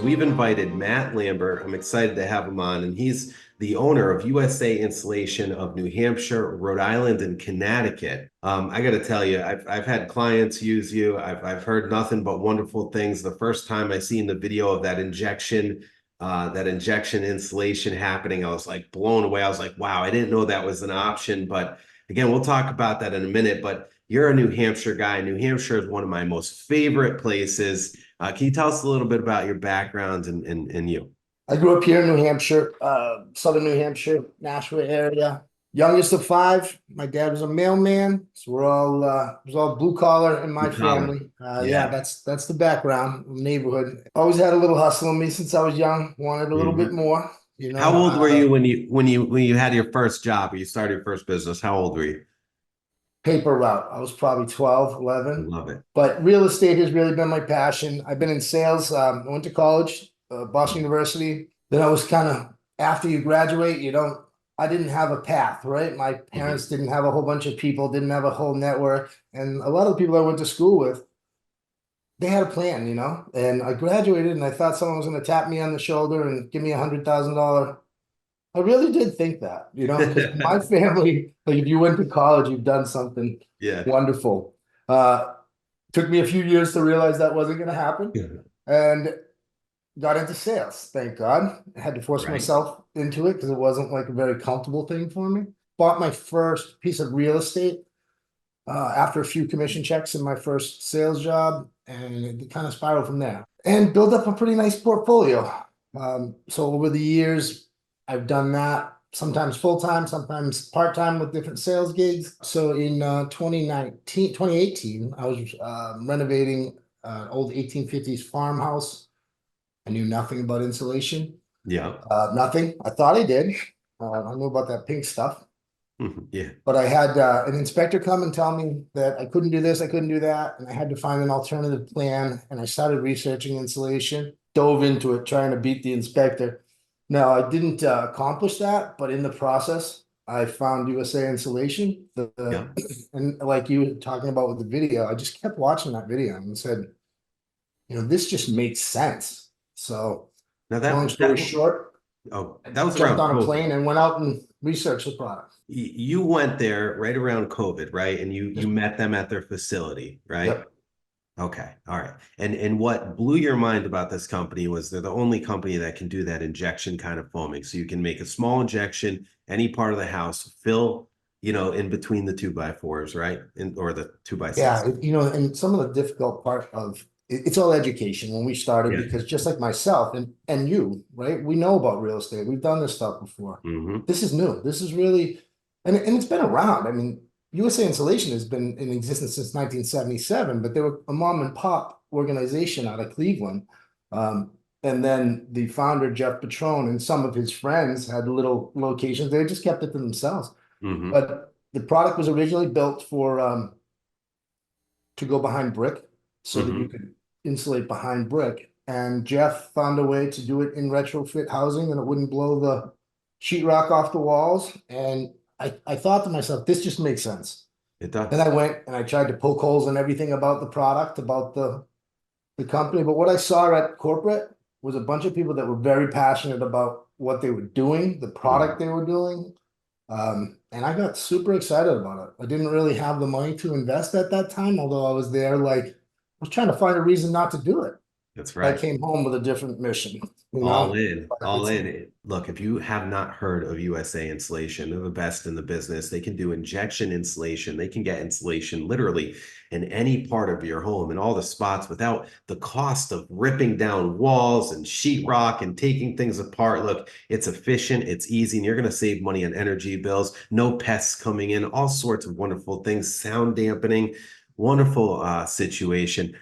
we've invited Matt Lambert. I'm excited to have him on, and he's the owner of USA Insulation of New Hampshire, Rhode Island, and Connecticut. I got to tell you, I've had clients use you. I've heard nothing but wonderful things. The first time I seen the video of that injection insulation happening, I was like blown away. I was like, wow, I didn't know that was an option. But again, we'll talk about that in a minute. But you're a New Hampshire guy. New Hampshire is one of my most favorite places. Can you tell us a little bit about your background and you? I grew up here in New Hampshire, southern New Hampshire, Nashua area. Youngest of five. My dad was a mailman, so we're all it was all blue collar in my family. Yeah, that's the background, neighborhood. Always had a little hustle in me since I was young. Wanted a little bit more. You know. How old were you when you had your first job or you started your first business? How old were you? Paper route. I was probably 12, 11. Love it. But real estate has really been my passion. I've been in sales. I went to college, Boston University. Then I was kind of, after you graduate, I didn't have a path, right? My parents didn't have a whole bunch of people, didn't have a whole network. And a lot of the people I went to school with, they had a plan, and I graduated and I thought someone was going to tap me on the shoulder and give me $100,000. I really did think that, because my family, like if you went to college, you've done something wonderful. Took me a few years to realize that wasn't going to happen, and got into sales. Thank God. I had to force myself into it because it wasn't like a very comfortable thing for me. Bought my first piece of real estate after a few commission checks in my first sales job, and it kind of spiraled from there. And built up a pretty nice portfolio. So over the years, I've done that sometimes full-time, sometimes part-time with different sales gigs. So in 2018, I was renovating an old 1850s farmhouse. I knew nothing about insulation. Yeah. Nothing. I thought I did. I knew about that pink stuff. Yeah. But I had an inspector come and tell me that I couldn't do this, I couldn't do that. And I had to find an alternative plan. And I started researching insulation, dove into it, trying to beat the inspector. No, I didn't accomplish that, but in the process, I found USA Insulation. And like you were talking about with the video, I just kept watching that video and said, this just makes sense. So, now long story short, that was jumped around on a COVID. plane and went out and researched the product. You went there right around COVID, right? And you met them at their facility, right? Yep. Okay. All right. And what blew your mind about this company was they're the only company that can do that injection kind of foaming. So you can make a small injection, any part of the house, fill, in between the 2x4s, right? Or the 2x6. Yeah. And some of the difficult part of it's all education when we started, because just like myself and you, right? We know about real estate. We've done this stuff before. This is new. This is really, and it's been around. I mean, USA Insulation has been in existence since 1977, but they were a mom and pop organization out of Cleveland. And then the founder, Jeff Petrone, and some of his friends had little locations. They just kept it to themselves. But the product was originally built for to go behind brick so that you could insulate behind brick. And Jeff found a way to do it in retrofit housing and it wouldn't blow the sheetrock off the walls. And I thought to myself, this just makes sense. It does. And I went and I tried to poke holes in everything about the product, about the company. But what I saw at corporate was a bunch of people that were very passionate about what they were doing, the product they were doing. And I got super excited about it. I didn't really have the money to invest at that time, although I was there, I was trying to find a reason not to do it. That's right. I came home with a different mission. All in. Look, if you have not heard of USA Insulation, they're the best in the business. They can do injection insulation. They can get insulation literally in any part of your home in all the spots without the cost of ripping down walls and sheetrock and taking things apart. Look, it's efficient, it's easy, and you're going to save money on energy bills. No pests coming in, all sorts of wonderful things, sound dampening, wonderful situation.